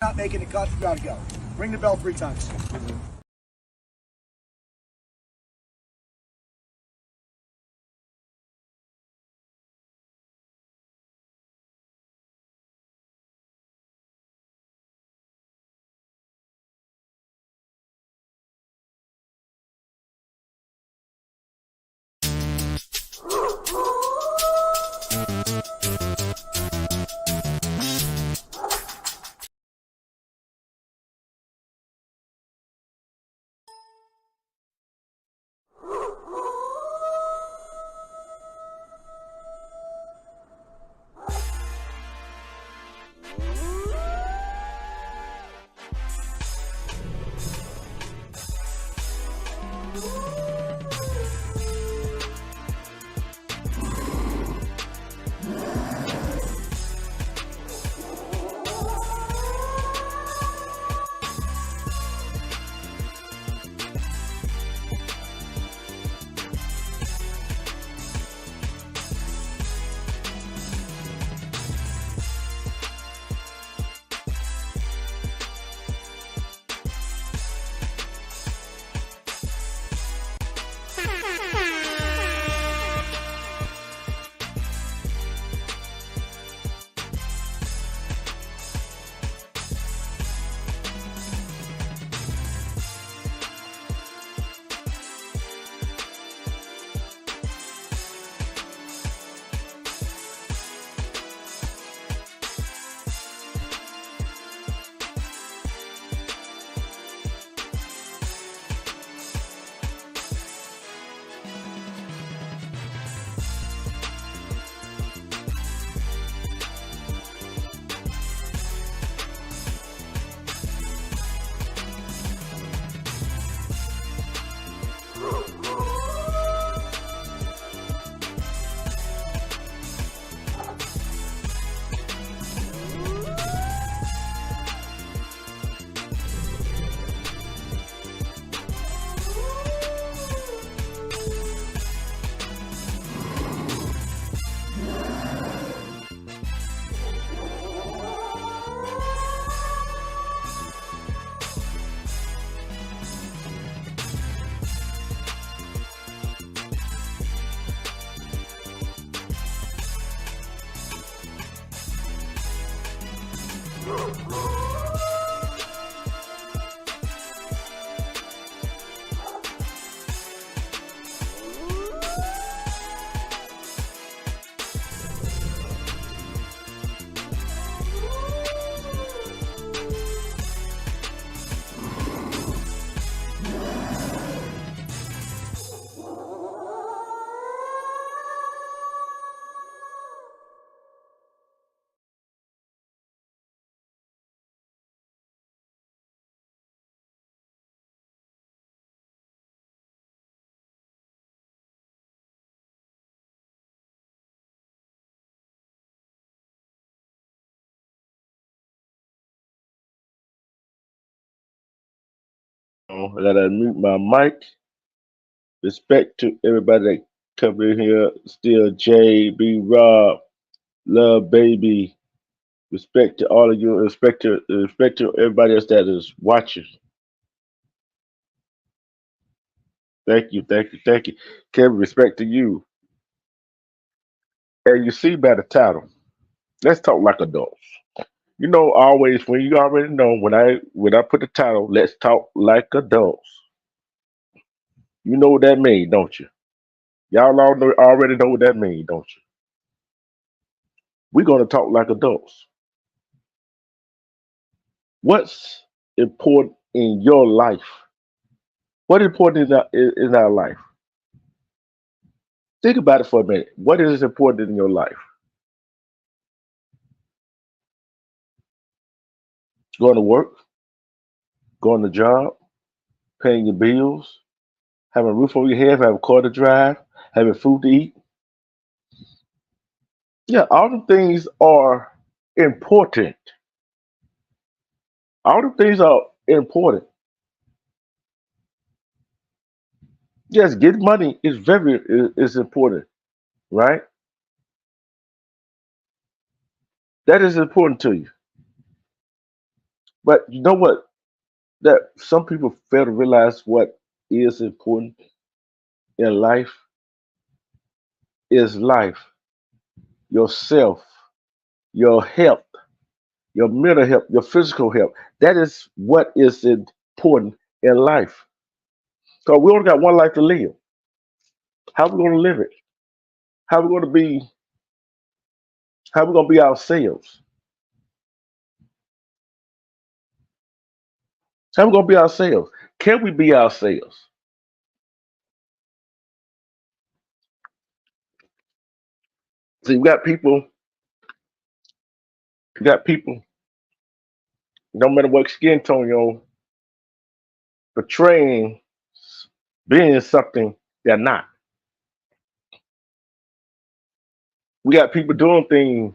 Not making the cut, you gotta go. Ring the bell 3 times. I gotta mute my mic. Respect to everybody that come in here. Still J, B, Rob, Love, Baby. Respect to all of you. Respect to everybody else that is watching. Thank you. Kevin, respect to you. And you see by the title, let's talk like adults. You know, always when you already know when I put the title, let's talk like adults. You know what that means, don't you? Y'all already know what that means, don't you? We're gonna talk like adults. What's important in your life? What is important in our life? Think about it for a minute. What is important in your life? Going to work, going to job, paying your bills, having a roof over your head, having a car to drive, having food to eat. Yeah, all the things are important. All the things are important. Yes, getting money is important, right? That is important to you. But you know what? That some people fail to realize what is important in life is life, yourself, your health, your mental health, your physical health. That is what is important in life. Because we only got one life to live. How are we going to live it? How are we going to be? How are we going to be ourselves? How are we going to be ourselves? Can we be ourselves? See, we got people, no matter what skin tone you're portraying being something they're not. We got people doing things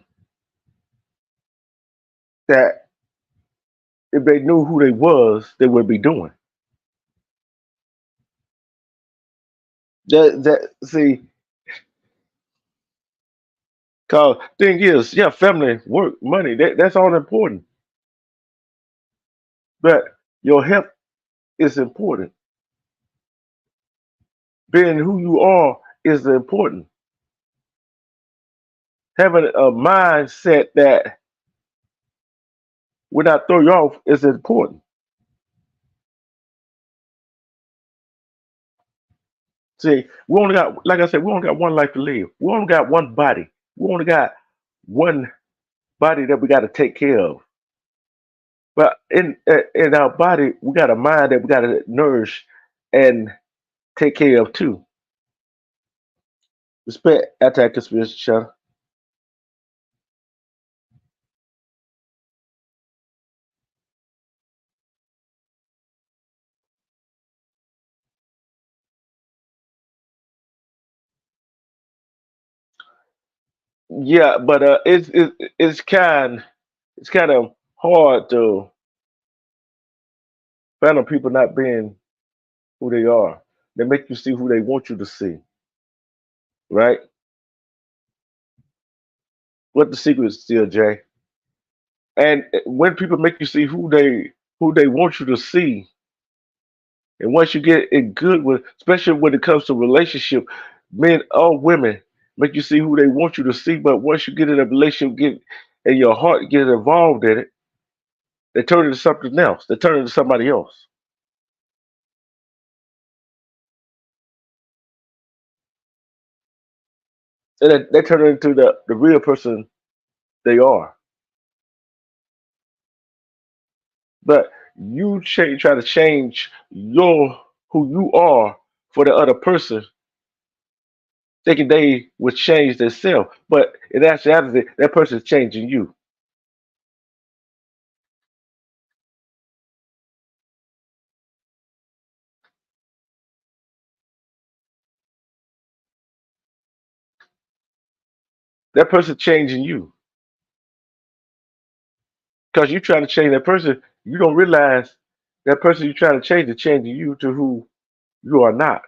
that if they knew who they was, they would be doing. That see, cause thing is, yeah, family, work, money, that's all important. But your health is important. Being who you are is important. Having a mindset that would not throw you off is important. See, we only got, like I said, we only got one life to live. We only got one body. We only got one body that we got to take care of. But in our body, we got a mind that we got to nourish and take care of too. Respect, attack, conspiracy, channel. Yeah, but it's kind of hard to fathom people not being who they are. They make you see who they want you to see, right? What the secret is still, Jay. And when people make you see who they want you to see, and once you get it good with, especially when it comes to relationship, men or women make you see who they want you to see. But once you get in a relationship, get and your heart get involved in it, they turn into something else. They turn into somebody else, and they turn into the real person they are. But you try to change your who you are for the other person, thinking they would change themselves. But in actuality, that person is changing you. That person changing you because you're trying to change that person. You don't realize that person you're trying to change is changing you to who you are not.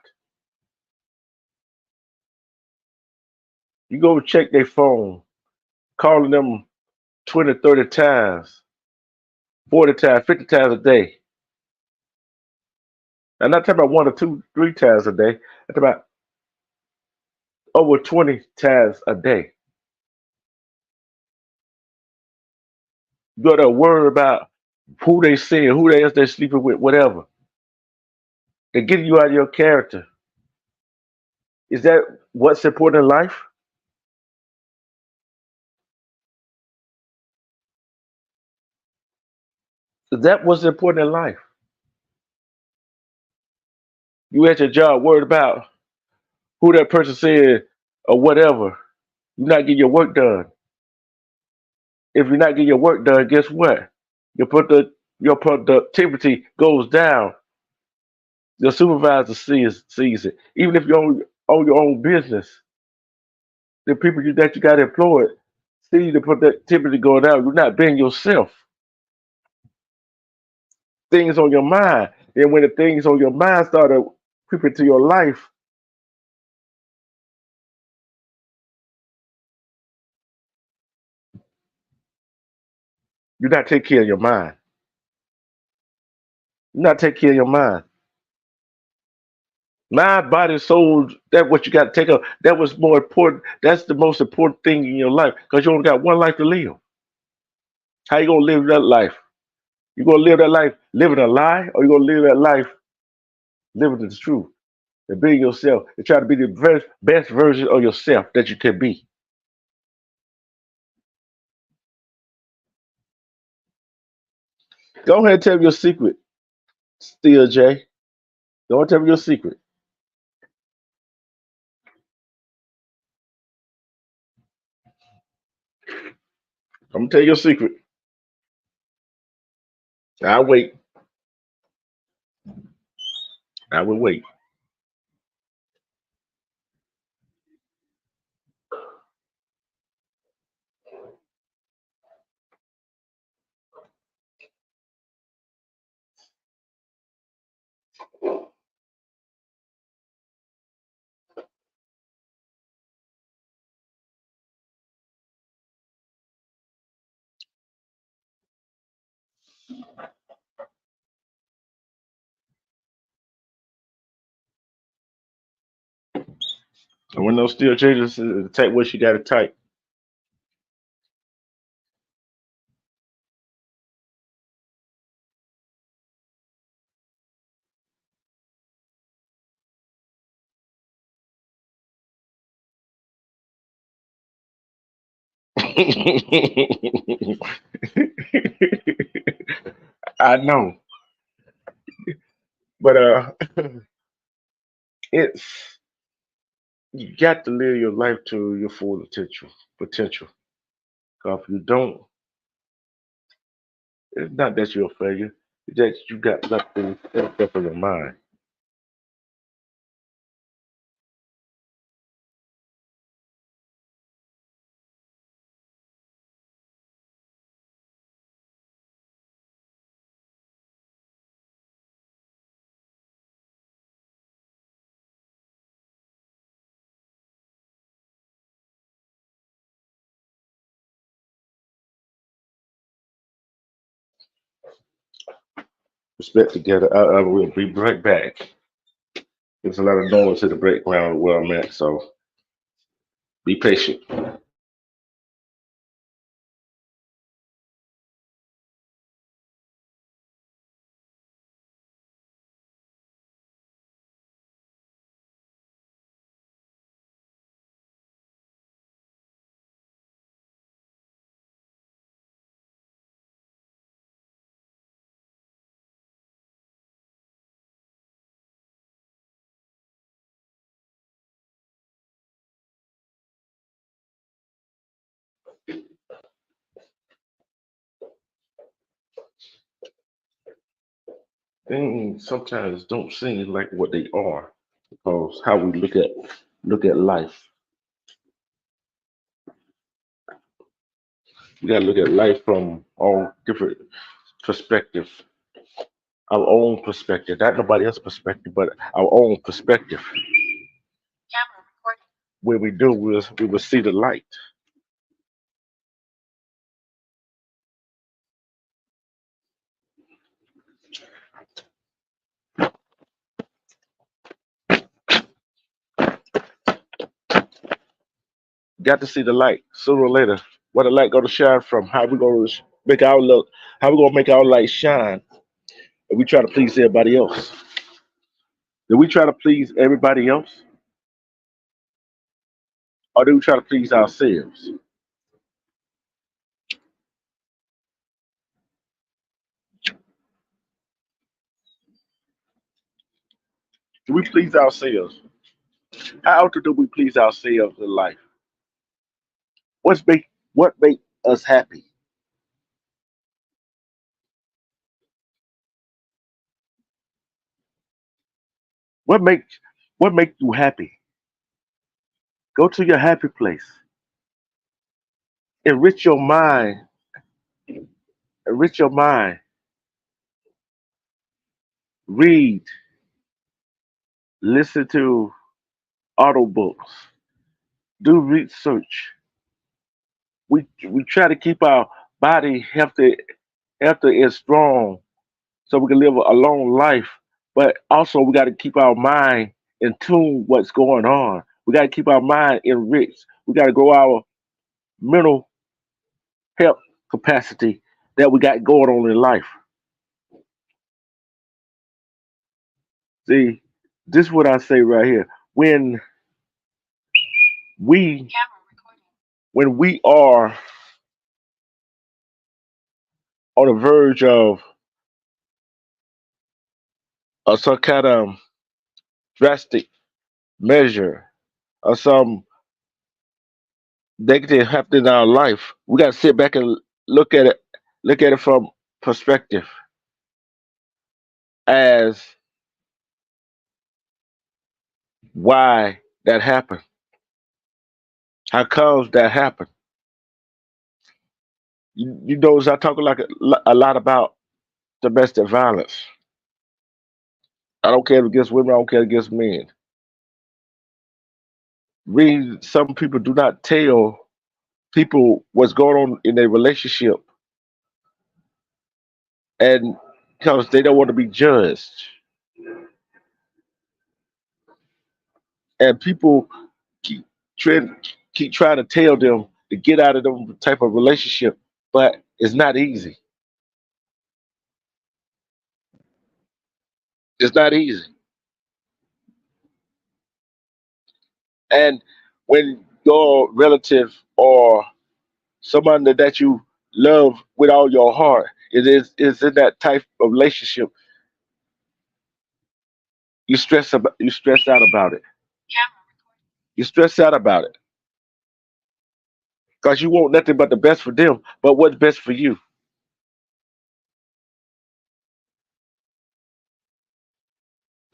You go check their phone, calling them 20, 30 times, 40 times, 50 times a day. I'm not talking about one or two, three times a day. I'm talking about over 20 times a day. You got to worry about who they see, who they is they sleeping with, whatever. They're getting you out of your character. Is that what's important in life? Is that what's important in life? You at your job worried about who that person said or whatever. You're not getting your work done. If you're not getting your work done, guess what? Your your productivity goes down. Your supervisor sees it. Even if you own your own business, the people that you got employed see the productivity going down. You're not being yourself. Things on your mind. And when the things on your mind start to creep into your life, you're not taking care of your mind. You not take care of your mind. Mind, body, soul, that's what you got to take up. That was more important. That's the most important thing in your life because you only got one life to live. How you gonna live that life? You gonna live that life living a lie, or you gonna live that life living the truth and being yourself and try to be the best version of yourself that you can be? Go ahead and tell me your secret, Steel J. Go and tell me your secret. I'm gonna tell you your secret. I wait. I will wait. And when those steel changes, type what you got to type. I know, but it's you got to live your life to your full potential. Potential. 'Cause if you don't, it's not that you're a failure. It's that you got nothing set up in your mind. Respect together. I will be right back. There's a lot of noise in the background where I'm at, so be patient. Things sometimes don't seem like what they are because how we look at life. We gotta look at life from all different perspectives. Our own perspective, not nobody else's perspective, but our own perspective. Where we do, we will see the light. Got to see the light sooner or later. Where the light gonna shine from? How we gonna make our look? How we gonna make our light shine? If we try to please everybody else, do we try to please everybody else, or do we try to please ourselves? Do we please ourselves? How often do we please ourselves in life? What make us happy? What make what make you happy? Go to your happy place. Enrich your mind. Enrich your mind. Read. Listen to audiobooks. Do research. We try to keep our body healthy and strong so we can live a long life. But also, we got to keep our mind in tune with what's going on. We got to keep our mind enriched. We got to grow our mental health capacity that we got going on in life. See, this is what I say right here. We when we are on the verge of some kind of drastic measure or some negative happening in our life, we got to sit back and look at it from perspective as why that happened. How comes that happened? You notice I talk a lot about domestic violence. I don't care if against women. I don't care against men. Some people do not tell people what's going on in their relationship, and because they don't want to be judged, and people keep trying keep trying to tell them to get out of them type of relationship, but it's not easy. It's not easy. And when your relative or someone that you love with all your heart is in that type of relationship, you stress out about it. You stress out about it because you want nothing but the best for them, but what's best for you.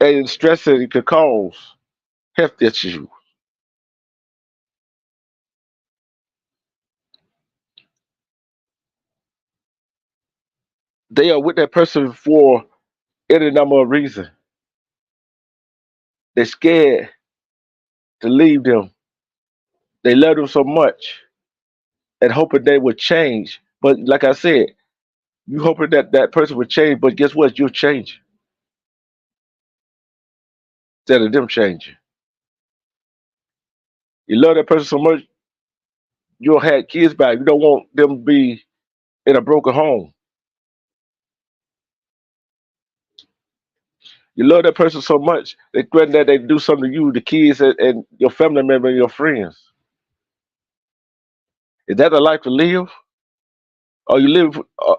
And stressing could cause health issues. They are with that person for any number of reasons. They're scared to leave them. They love them so much and hoping they would change. But like I said, you hoping that that person would change, but guess what? You're changing instead of them changing. You love that person so much, you'll have kids back. You don't want them to be in a broken home. You love that person so much that granddad they do something to you, the kids, and your family member and your friends. Is that the life to live? Or you live?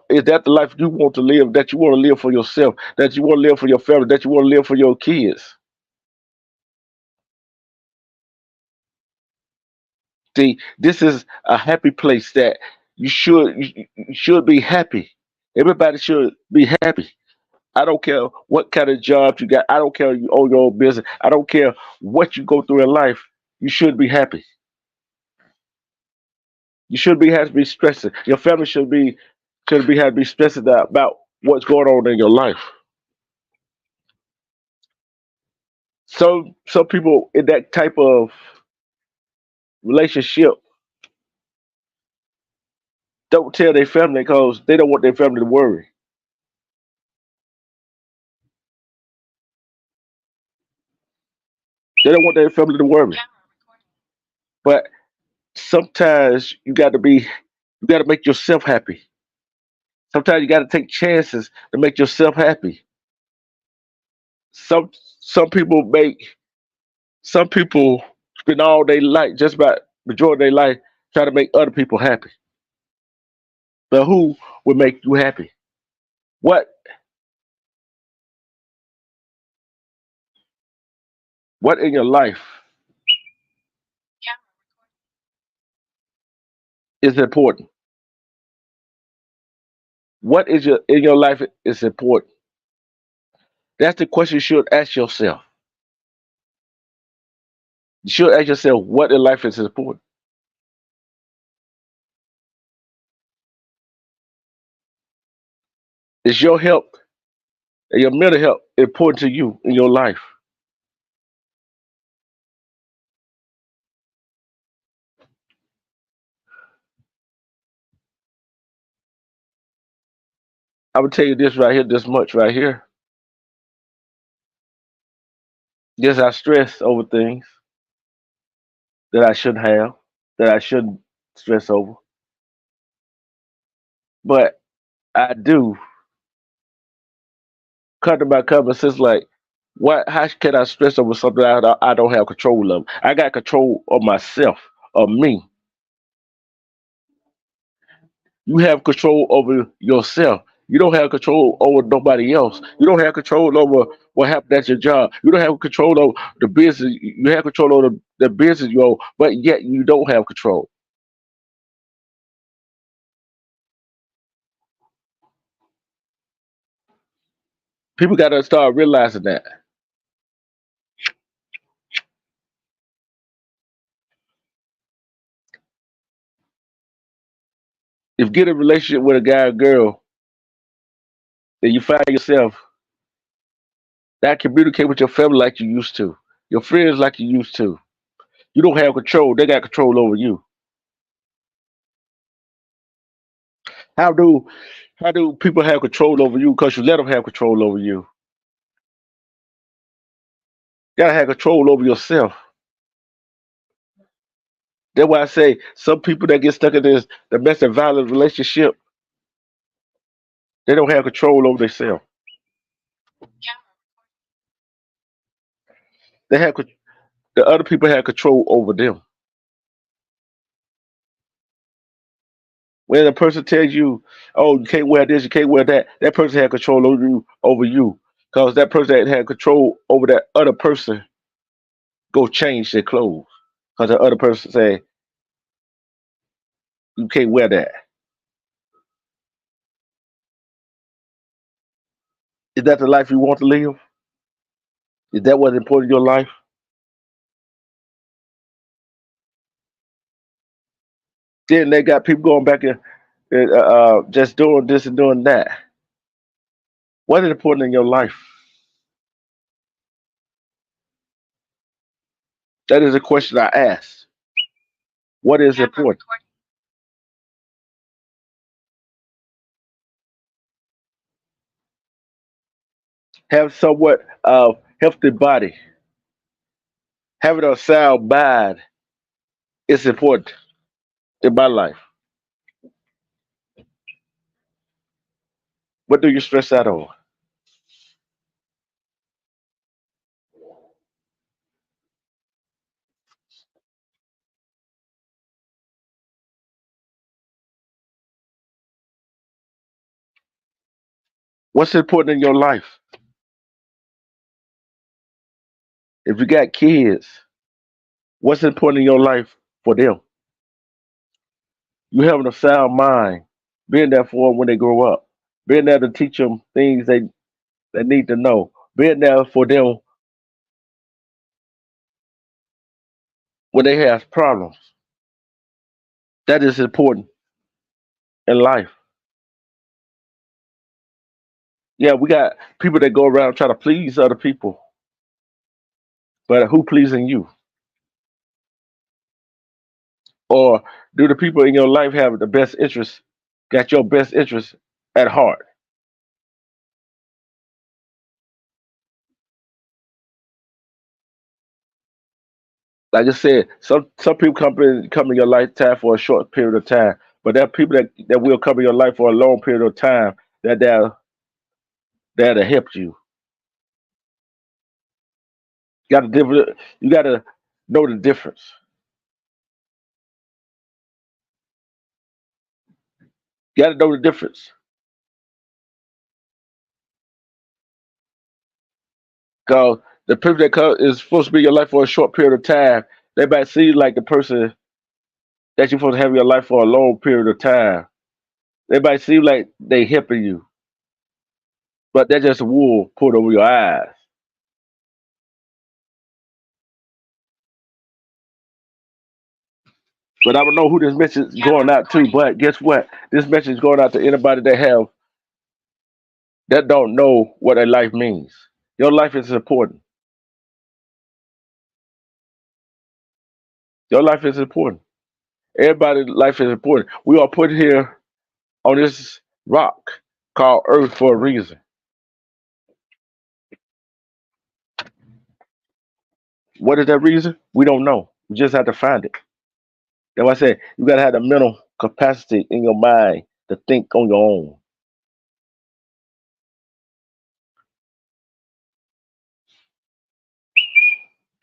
Is that the life you want to live? That you want to live for yourself? That you want to live for your family? That you want to live for your kids? See, this is a happy place that you should be happy. Everybody should be happy. I don't care what kind of job you got. I don't care you own your own business. I don't care what you go through in life. You should be happy. You should be have to be stressing. Your family should be have to be stressing about what's going on in your life. Some people in that type of relationship don't tell their family because they don't want their family to worry. They don't want their family to worry. But sometimes you got to make yourself happy. Sometimes you got to take chances to make yourself happy. Some people make some people spend all their life just about majority of their life trying to make other people happy. But who would make you happy? What what in your life is important? What is your in your life is important? That's the question you should ask yourself. You should ask yourself what in life is important. Is your health and your mental health important to you in your life? I would tell you this right here, this much right here. Yes, I stress over things that I shouldn't have, that I shouldn't stress over. But I do cut to my common sense like what how can I stress over something I don't have control of? I got control of myself, of me. You have control over yourself. You don't have control over nobody else. You don't have control over what happened at your job. You don't have control over the business. You have control over the business you own, but yet you don't have control. People got to start realizing that. If you get a relationship with a guy or girl, and you find yourself not communicate with your family like you used to, your friends like you used to. You don't have control. They got control over you. How do how do people have control over you? Because you let them have control over you. You gotta have control over yourself. That's why I say some people that get stuck in this domestic violence relationship, they don't have control over themselves. They have the other people have control over them. When a person tells you, "Oh, you can't wear this, you can't wear that," that person had control over you, because that person that had control over that other person go change their clothes, because the other person say you can't wear that. Is that the life you want to live? Is that what's important in your life? Then they got people going back and just doing this and doing that. What is important in your life? That is a question I ask. What is important? Have somewhat of healthy body, having a sound mind is important in my life. What do you stress out on? What's important in your life? If you got kids, what's important in your life for them? You having a sound mind, being there for them when they grow up, being there to teach them things they need to know, being there for them when they have problems. That is important in life. Yeah, we got people that go around trying to please other people, but who pleasing you? Or do the people in your life have the best interest, got your best interest at heart? Like I said, some people come in your lifetime for a short period of time, but there are people that will come in your life for a long period of time that they're there to help you. You gotta know the difference. You gotta know the difference. Cause the people that come is supposed to be in your life for a short period of time, they might see like the person that you're supposed to have in your life for a long period of time. They might seem like they helping you, but they're just a wool pulled over your eyes. But I don't know who this message is going out to. But guess what? This message is going out to anybody that don't know what their life means. Your life is important. Your life is important. Everybody's life is important. We are put here on this rock. called Earth for a reason. What is that reason? We don't know. We just have to find it. That's why I said you gotta have the mental capacity in your mind to think on your own.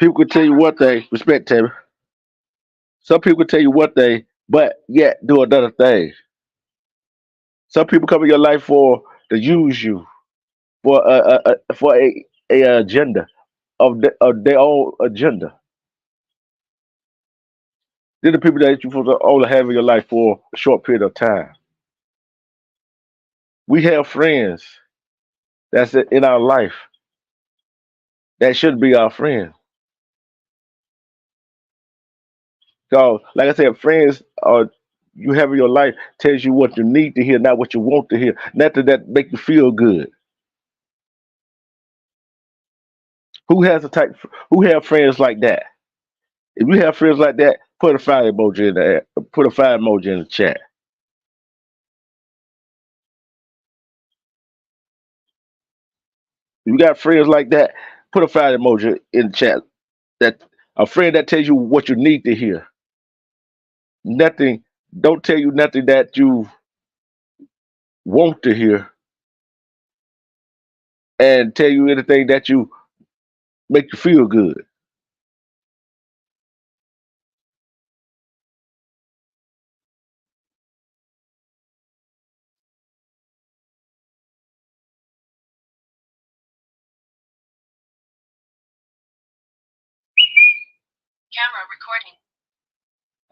People could tell you what they respect, Terry. Some people could tell you what they, but yet do another thing. Some people come in your life for to use you for a agenda of their own agenda. They're the people that you supposed to only have in your life for a short period of time. We have friends that's in our life that should be our friends. So, like I said, friends are you have in your life tells you what you need to hear, not what you want to hear, nothing that make you feel good. Who has a type? Who have friends like that? If you have friends like that, put a fire emoji in the put a fire emoji in the chat. If you got friends like that, put a fire emoji in the chat. That a friend that tells you what you need to hear. Nothing. Don't tell you nothing that you want to hear, and tell you anything that you make you feel good.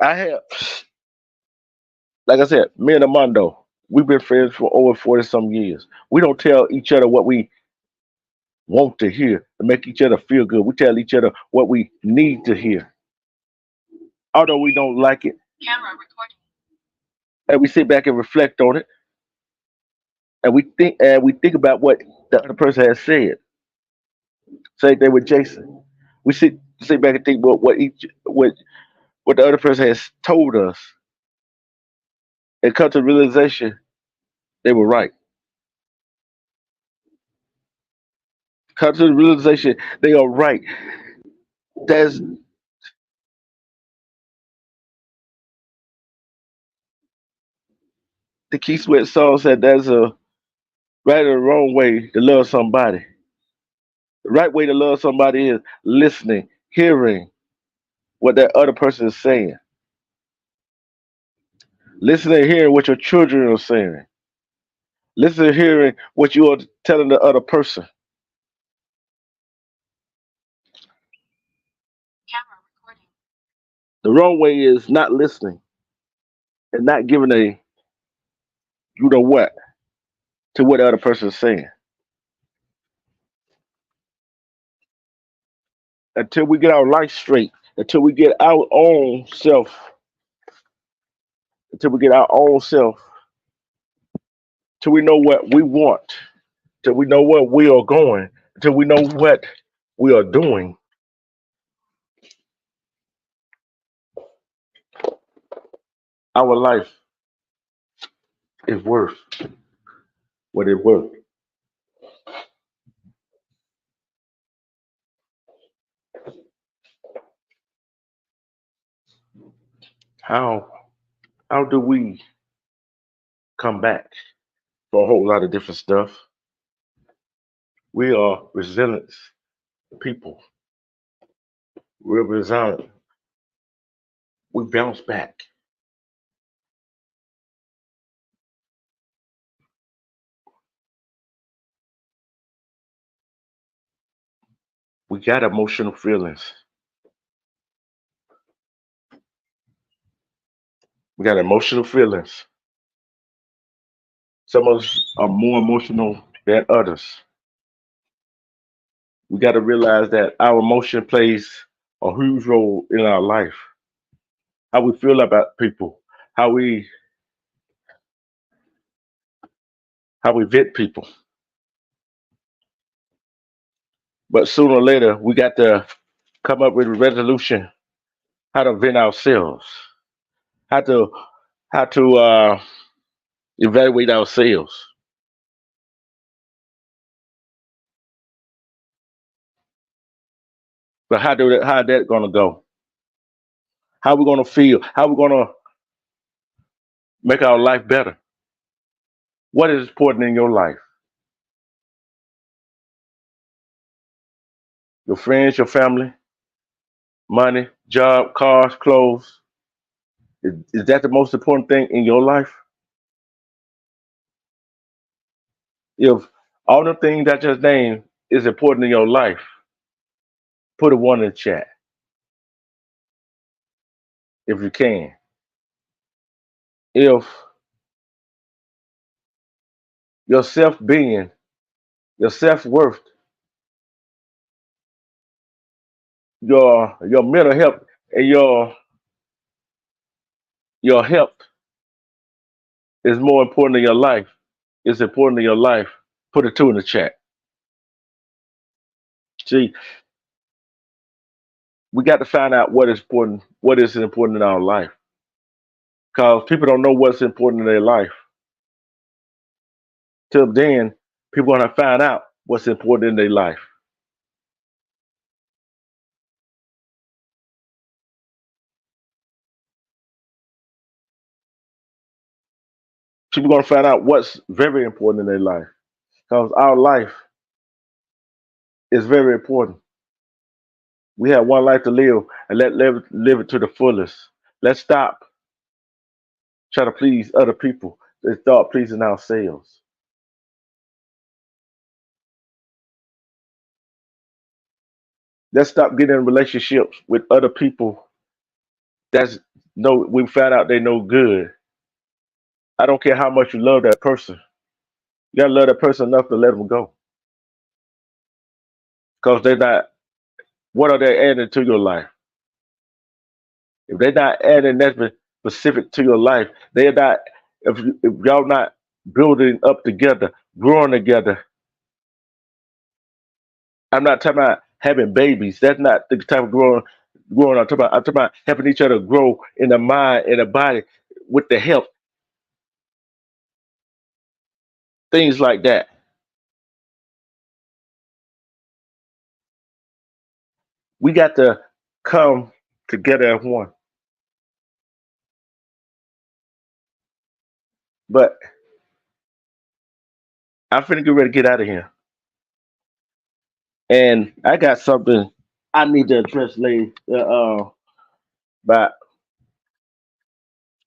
I have, like I said, me and Armando, we've been friends for over 40 some years. We don't tell each other what we want to hear to make each other feel good. We tell each other what we need to hear. Although we don't like it, and we sit back and reflect on it, and we think about what the other person has said. Same thing with Jason. We sit back and think about what the other person has told us, and come to the realization they were right. Come to the realization they are right. There's the Key Sweat song said there's a right or wrong way to love somebody. The right way to love somebody is listening, hearing what that other person is saying, listening, hearing what your children are saying, listening, hearing what you are telling the other person. The wrong way is not listening and not giving a you know what to what the other person is saying. Until we get our life straight, until we get our own self, until we get our own self, till we know what we want, till we know where we are going, till we know what we are doing, our life is worth what it's worth. How how do we come back for a whole lot of different stuff? We are resilient people. We're resilient. We bounce back. We got emotional feelings. We got emotional feelings. Some of us are more emotional than others. We got to realize that our emotion plays a huge role in our life. How we feel about people, how we how we vet people. But sooner or later, we got to come up with a resolution how to vent ourselves, how to how to evaluate ourselves. But how that gonna go? How we gonna feel? How we gonna make our life better? What is important in your life? Your friends, your family, money, job, cars, clothes. Is that the most important thing in your life? If all the things I just named is important in your life, put a one in the chat if you can. If your self being, your self worth, your mental health, and your health is more important in your life, it's important in your life, put a two in the chat. See, we got to find out what is important in our life. Because people don't know what's important in their life. Till then, people gonna find out what's important in their life. People gonna find out what's very important in their life. Because our life is very important. We have one life to live, and live it to the fullest. Let's stop trying to please other people. Let's start pleasing ourselves. Let's stop getting in relationships with other people that's no we found out they no good. I don't care how much you love that person. You gotta love that person enough to let them go. Because they're not what are they adding to your life? If they're not adding that specific to your life, they're not if y'all not building up together, growing together. I'm not talking about having babies. That's not the type of growing. I'm talking about helping each other grow in the mind, in the body, with the health, things like that. We got to come together as one. But I'm finna get ready to get out of here. And I got something I need to address later about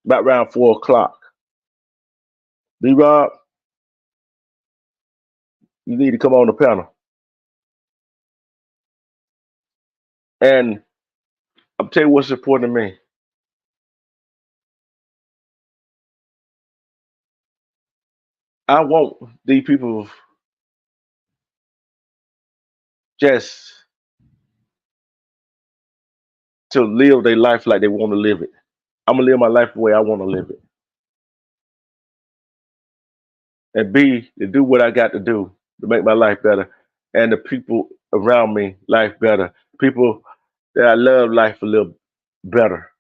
around 4 o'clock. B Rob, you need to come on the panel. And I'm tell you what's important to me. I want these people just to live their life like they want to live it. I'm gonna live my life the way I want to live it. And B, to do what I got to do to make my life better and the people around me life better. People that I love life a little better.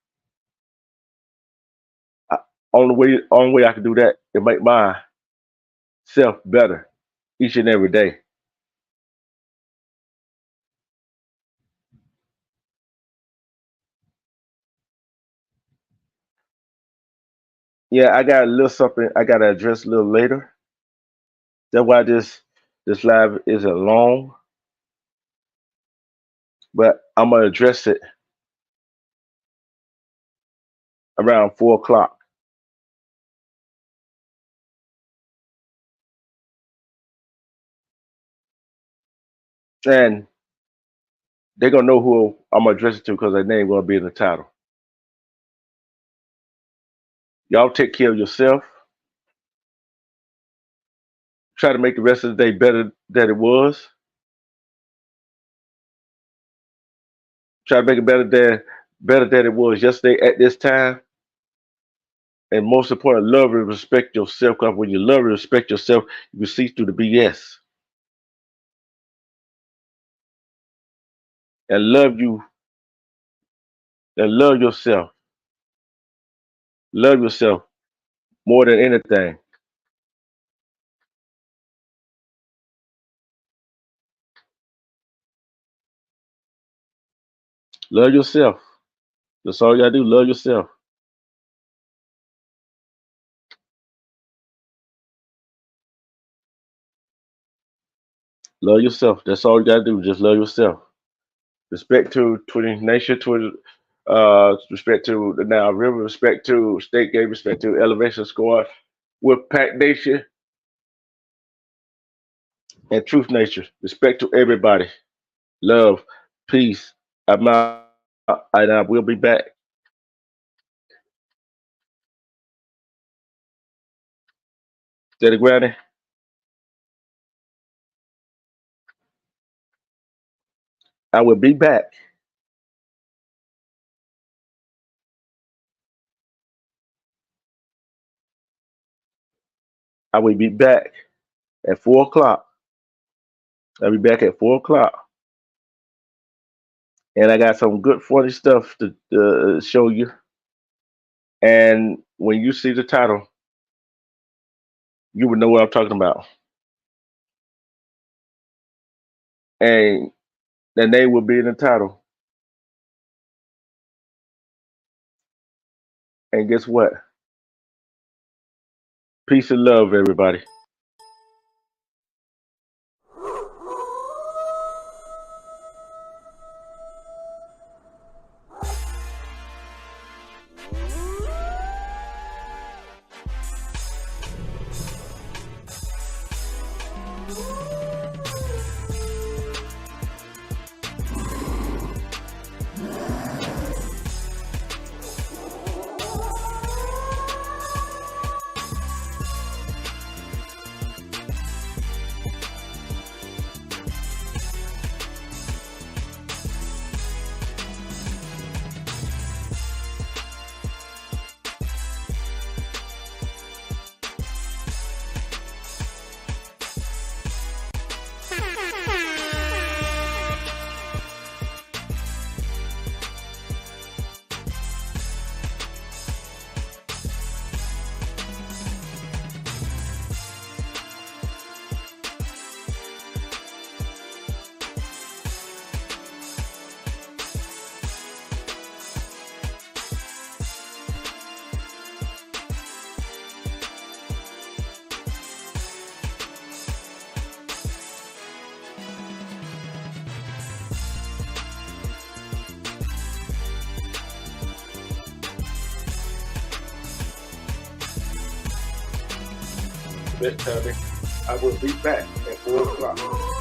I, only way I can do that is make myself better each and every day. Yeah, I got a little something I gotta address a little later. That's why this live isn't long, but I'm gonna address it around 4 o'clock. And they're gonna know who I'm gonna address it to because their name gonna be in the title. Y'all take care of yourself. Try to make the rest of the day better than it was. Try to make it better than it was yesterday at this time. And most important, love and respect yourself. Because when you love and respect yourself, you can see through the BS and love you and love yourself. Love yourself more than anything. Love yourself. That's all you gotta do. Love yourself. Love yourself. That's all you gotta do. Just love yourself. Respect to Twitter Nation, Twitter, respect to the Now River, respect to State Game, respect to Elevation Squad, with Pack Nation and Truth Nation. Respect to everybody. Love, peace. I'm out, and I will be back. Steady Granny, I will be back. I will be back at 4 o'clock. I'll be back at 4 o'clock. And I got some good funny stuff to show you. And when you see the title, you will know what I'm talking about. And the name will be in the title. And guess what? Peace and love, everybody. Best time, I will be back at 4 o'clock.